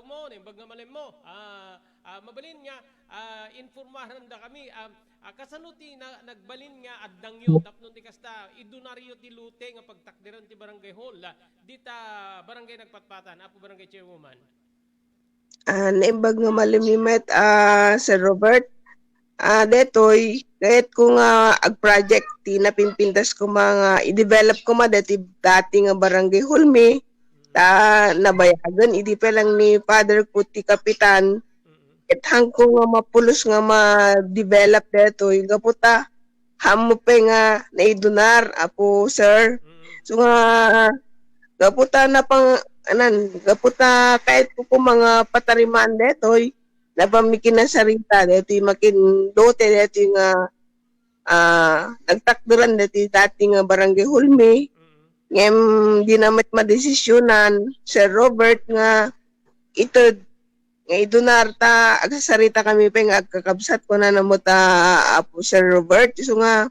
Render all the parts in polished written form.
mo imbag nga malim mo mabalin nga informahan da kami kasanuti na nagbalin nga addang yo tapno ti kasta idunaryo ti lute nga pagtakdiran ti barangay hall dita barangay nagpatpatan apo barangay chairwoman. Naimbag nga malimimet, Sir Robert. Detoy, kahit ko nga ag-project, ti napimpintas ko mga, i-develop ko ma dati nga barangay Hulme, ta nabayagan, idi pa lang ni Father ko ti Kapitan, at hang ko nga mapulos nga ma-develop detoy, gaputa, hamo pa nga naidunar, apo sir. So nga, gaputa na pang, gaputa kahit ko mga patariman detoy, napamikin na sarita, dito yung makin dote, dito yung nagtakduran dito dati nga barangay Hulme, ngem di namat madesisyonan, Sir Robert nga ito, nga idunar ta, agsasarita kami pa nga agkakabsat ko na namuta apo Sir Robert, so nga,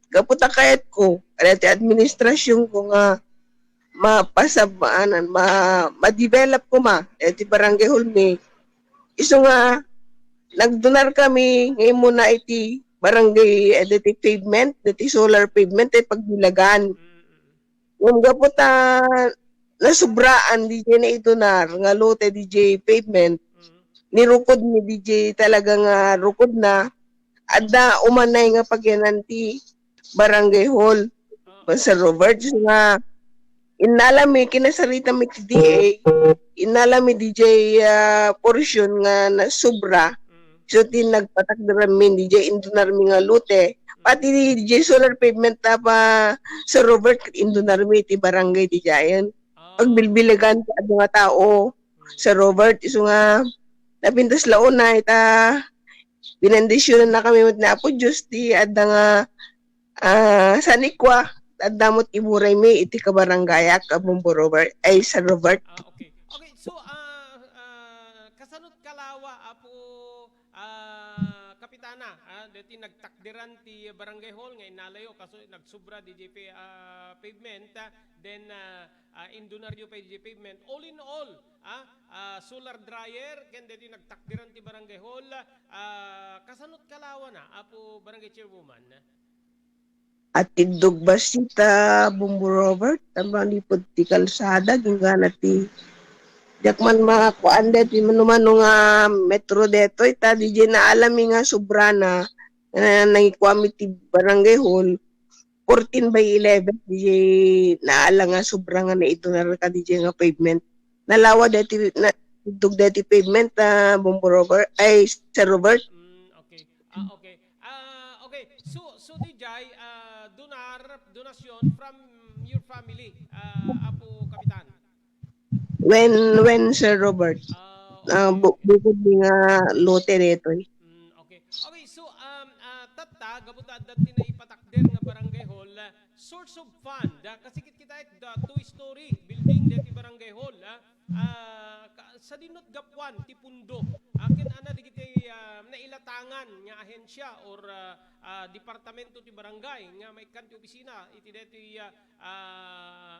kaputa kahit ko, dito administrasyon ko nga, mapasabaanan, ma-develop ko dito barangay Hulme, iso nga, nagdonar kami ngayon muna iti barangay iti pavement, iti solar pavement ay pagbilagan. Yung gaputa nasubraan DJ na idonar nga lote DJ pavement. Nirukod ni DJ talaga nga rukod na adda umanay nga pagyananti barangay hall. Sa Robert nga inalami kinasarita mi ti DA inalami DJ portion nga na sobra. So, nagpatakdaran min, DJ, indunar mi nga lute. Pati DJ solar pavement na pa sa Robert, indunar mi, ti barangay, di jayan. Pagbilbilagan sa mga tao sa Robert, iso nga, napintas laon na, binandisyonan na kami na po, Diyos, ti, adda nga, sanikwa, adda mo't iburay mi, iti kabaranggayak, kabumbo Robert, ay sa Robert. Okay. Okay, so, kasanot kalawa, apo, kapitana, dati nagtakdiran ti barangay hall nga inalayo kaso nagsubra di JP pavement then indunaryo pa DJ pavement all in all solar dryer ken dati nagtakdiran ti barangay hall kasanot kalawa na apo barangay chairwoman. At tidog basita Bumbo Robert, tambang lipod ti kalsada, gingana ti Jakman mga kuan deti manumano nga metro deto ita di na alami nga sobrana nangikwami ti barangay hall 14/11 di naala nga sobra nga na ito na ka di nga pavement nalawa deti na dug deti pavement Bumbo Robert ay Sir Robert. Okay. Okay. Okay. So DJ donasyon from your family apo kapitan. When Sir Robert bukod nga lote dito okay. Okay, so tatta gabuta dati na ipatakder nga barangay hall source of fund kasi kita the two-story building dati barangay hall sa dinot gapwan ti pundo akin ana digiti nailatangan nga ahensya or departamento ti barangay nga may kanti opisina iti dati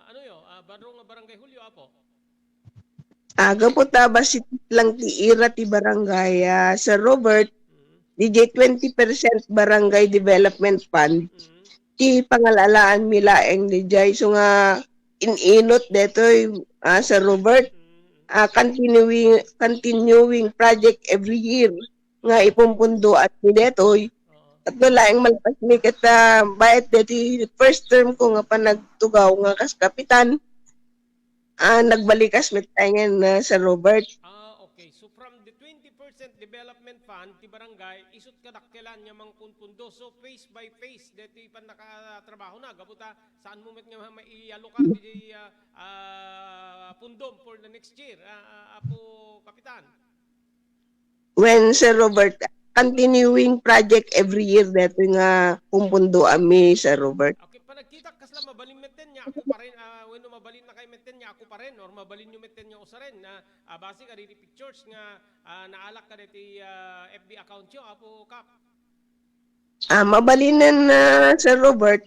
ano yo barangay Hulyo apo. Aga po basit lang ti ira ti barangay Sir Robert, DJ 20% barangay development fund. Ti pangalalaan milaeng DJ so nga ininot detoy Sir Robert continuing project every year nga ipumpundo at ni detoy. At laing malapas mi kita bayat deti first term ko nga pa nagtugaw nga kas kapitan. Nagbalikas mit tayo sa Robert. Okay. So from the 20% development fund, ti barangay, isut kadakkelan niya mang punpundo. So phase by phase, dito ipan nakatrabaho na. Gabuta, saan mo met nga maialokar di pundom for the next year, apo kapitan? When Sir Robert, continuing project every year dito nga pumpundo ami Sir Robert. Okay, panagkita kasla mabalin meten niya ako pa rin when mabalin na kay meten niya ako pa rin or mabalin niyo meten niya usa rin na base ka diti pictures nga naalak ka diti FB account yo apo kap. Mabalinan Sir Robert,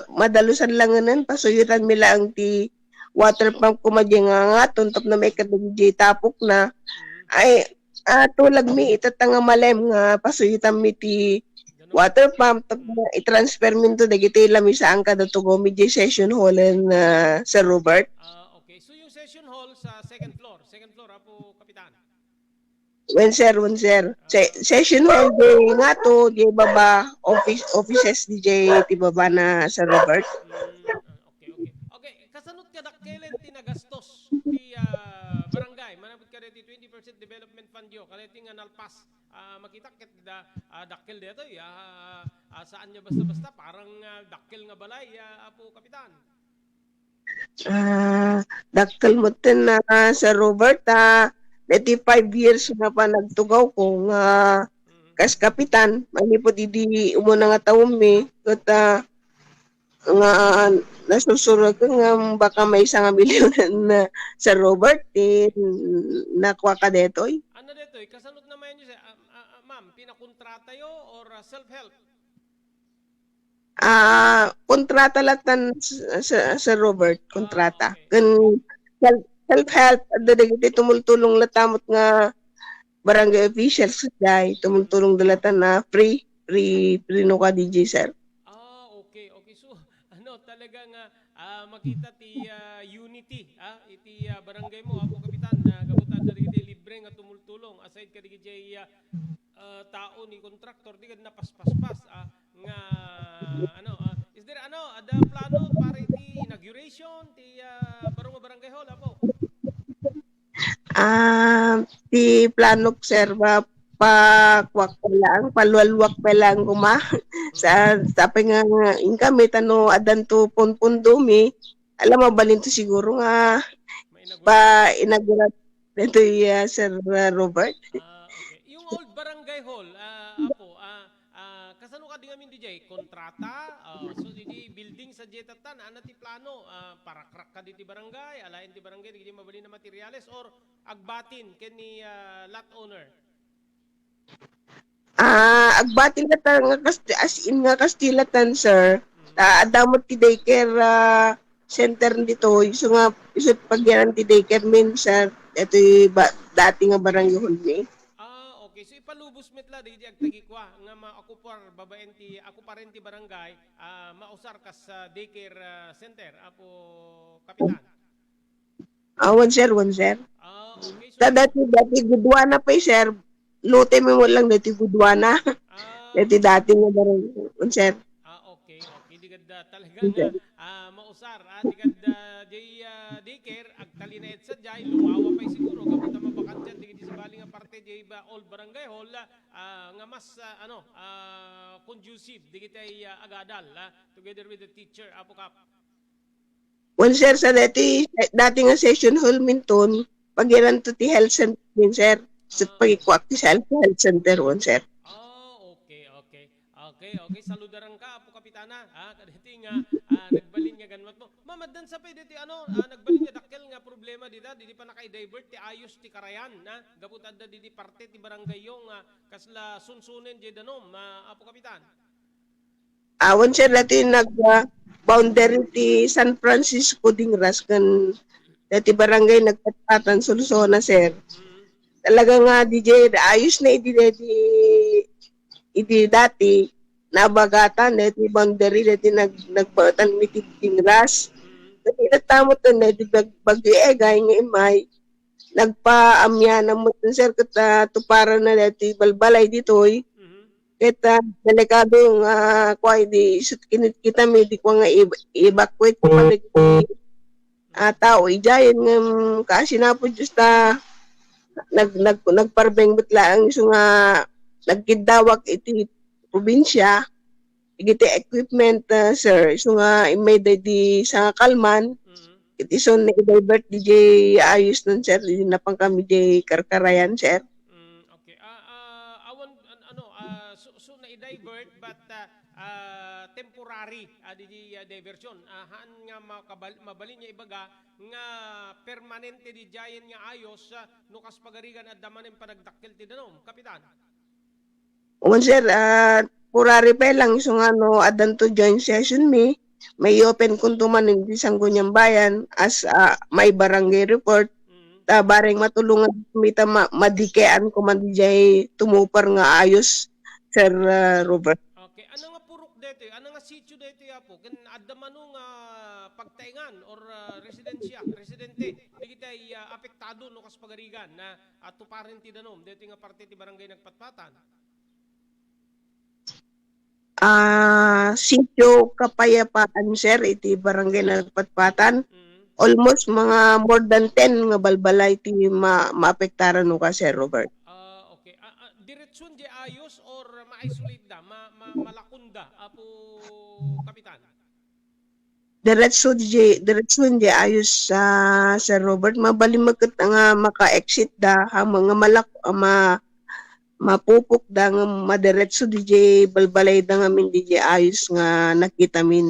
madalusan langanan pasuyutan mi lang ti water pump ko nga tuntop na may kadagdi tapok na ay tulag mi itatanga malem nga pasuyutan mi ti Ganun. water pump i-transfer min to dagiti lami saan ka tugo mi di session hall Sir Robert. Okay. So yung session hall sa second floor apo kapitan. When sir. Session hall nga to di baba offices DJ ti baba na Sir Robert. Okay. Kasanot ka dakelen ti nagastos ti barangay. Manabot ka ti 20% development fund yo. Kaleti nga nalpas. Makita ket da dakkel dito saan niya basta-basta parang dakkel nga balay apo kapitan. Dakkel mo ten na Sir Robert 5 years na pa nagtugaw ko nga kas kapitan manipod di umuna nga taom mi ket nga nasusurod ko nga baka may 1 milyon na Sir Robert nakuha ka detoy. Ano detoy? Kasanot naman niyo ma'am, pinakontrata yo or self-help? Kontrata latan sa Robert, kontrata. Okay. Self-help, dito tumultulong latamot nga barangay officials dahil tumultulong dalatan na free no ka DJ sir. Okay. So, talagang makita ti unity, iti barangay mo, apo kapitan, gabutan na iti libre nga tumultulong, aside ka di tao ni contractor, di ka napaspas nga, is there, ada plano para iti inauguration, ti barangay hall, apo? Ti plano sir pakwak pa lang, palualwak pa lang sa tapay nga kami adan to punpundumi alam mo balin to siguro nga pa inaugurat dito Sir Robert. Okay. Yung old barangay hall, apo, kasano ka din amin DJ? Kontrata? So, di building sa jetatan, ti plano? Para crack ka diti barangay, alayin ti barangay, di mabali na materials, or agbatin kani lot owner? Agbatin na as in nga kastilatan sir. Adamot ti daycare center dito. So nga isut pagyan ti daycare min sir. Ito dati nga barangay hall ni. Okay. So ipalubos metla di agtagi kwa nga ako pa rin ti barangay mausar kas daycare center apo kapitan. One sir. Okay. So, dati gudwana pa sir. Lote mo lang dati gudwana. Dati nga barangay one sir. Okay. Di ganda talagang mausar. Di ganda daycare agtali na sa jay lumawa pa siguro kapag mabakan dyan di sa bali nga parte di ba old barangay hall nga mas conducive di kita agadal together with the teacher apo kap. One sir sa dati nga session hall minton pagiran to ti health center min sir. Sa pagikuak ti health center one sir. Okay. Saludaran ka, apo kapitana. Kaditi nga, nagbalin nga ganwat mo. Mamadan sa pwede ti nagbalin nga dakkel nga problema dita, di pa naka-divert ti ayos ti karayan, gaputad da di parte ti barangay yung kasla sunsunen di danom, apo kapitan. Awan sir dati boundary ti San Francisco dingras kan dati barangay nagpatatan solusona sir. Talaga nga DJ ayos na idi dati nabagatan dati boundary dati nagbatan mi ti dingras. Dati natamot na dati bagyo egay nga imay nagpaamya na mo sir ket tuparan na dati balbalay ditoy. Kita delikado nga kuay di kita mi di ko nga evacuate ko pa tao ijayan nga kasi na po just nagparbeng betlaang so nga nagkidawak iti probinsya iti equipment sir so nga may di sa kalman iti son na i-divert DJ ayos nun sir di na pang kami di karkarayan sir. Okay. Awan so na i-divert but temporary di diversion haan nga mabalin niya ibaga nga permanente di jayen nga ayos nukas pagarigan at damanen panagdakkel ti danom kapitan. Sir, purari pa lang so nga adan to joint session mi may open kuntuman ng Sangguniang Bayan as may barangay report Mm. baring matulungan kumita madikean ko man dijay tumupar nga ayos Sir Robert. Okay, ano nga purok dito? Ano nga sitio dito yapo? Kan adda manong pagtaingan or residente. Di kita apektado no kas pagarigan na tuparin ti danom dito nga parte ti barangay Nagpatpatan. Sitio Kapayapaan sir iti barangay Nagpatpatan. Mm. Almost mga more than 10 nga balbalay ti maapektaran no ka Sir Robert. Okay. Diretsun di ayos or ma-isolate da, malakunda apo kapitan. Diretso di ayos sa Sir Robert mabalimagkat nga maka-exit da ha mga mapupok da nga madiretso DJ balbalay da nga min DJ ayos nga nakita min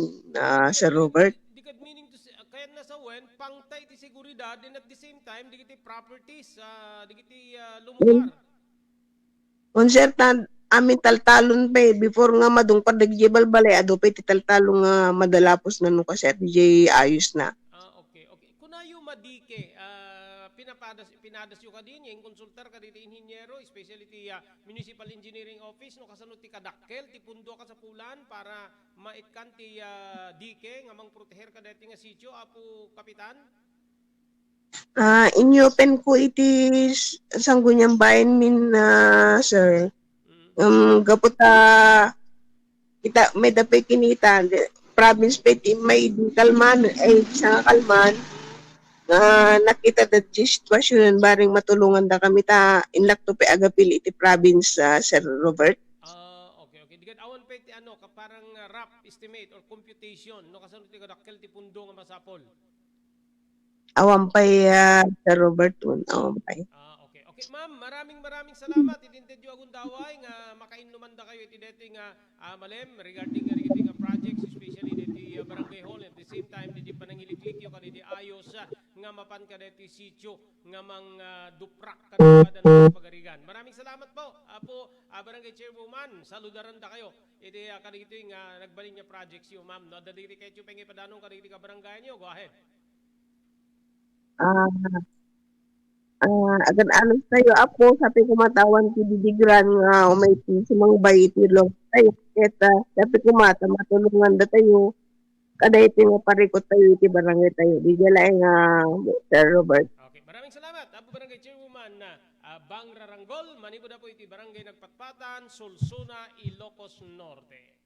Sir Robert. Di kad meaning to say, kaya nasa wen pangtay ti seguridad and at the same time di kiti properties, di kiti lumugar. Konsertan amin taltalon pa before nga madungpad DJ balbalay ado pa ti taltalon nga madalapos na no ka Sir DJ ayos na. Okay. Kunayo madike, pinadas yung kadin, yung konsultar ka dito inhinyero, especially ti Municipal Engineering Office, no kasano ti kadakkel, ti pundo ka sa pulan para maitkan ti dike, nga mang proteher ka dito nga sitio, apo kapitan? Inyopen ko iti Sangguniang Bayan min Sir. Mm. Gaputa kita may dapay kinita province peti may di kalman ay sa kalman nakita da di sitwasyon baring matulungan da kami ta inlakto pe agapil iti province Sir Robert. Okay. Digan awan pa iti ano, parang rough estimate or computation, no kasano ti kadakkel ti pundo nga masapol. Awampay Sir Robert awampay. Okay, ma'am, maraming salamat. Itintedyo akong daway nga makainuman da kayo iti dito nga malem regarding nga projects, especially dito barangay hall. At the same time, dito panangiliklikyo ka dito ayos nga mapan ka dito sitio nga mang duprak ka dito ng pagarigan. Maraming salamat po. Apo, barangay chairwoman, saludaran da kayo. Iti kadito nga nagbalin nga projects yung ma'am. No? Dadiri kayo pengi padanong kadito ka barangay nyo. Go ahead. Agan anos tayo apo sabi ko matawan ti didigran nga umay ti sumangbay ti long tayo eta sabi ko matulungan da tayo kada iti nga parikot tayo iti barangay tayo di jalay nga Sir Robert. Okay, maraming salamat. Apo barangay chairwoman na Bang Raranggol, manibo na po iti barangay Nagpatpatan, Sulsuna, Ilocos Norte.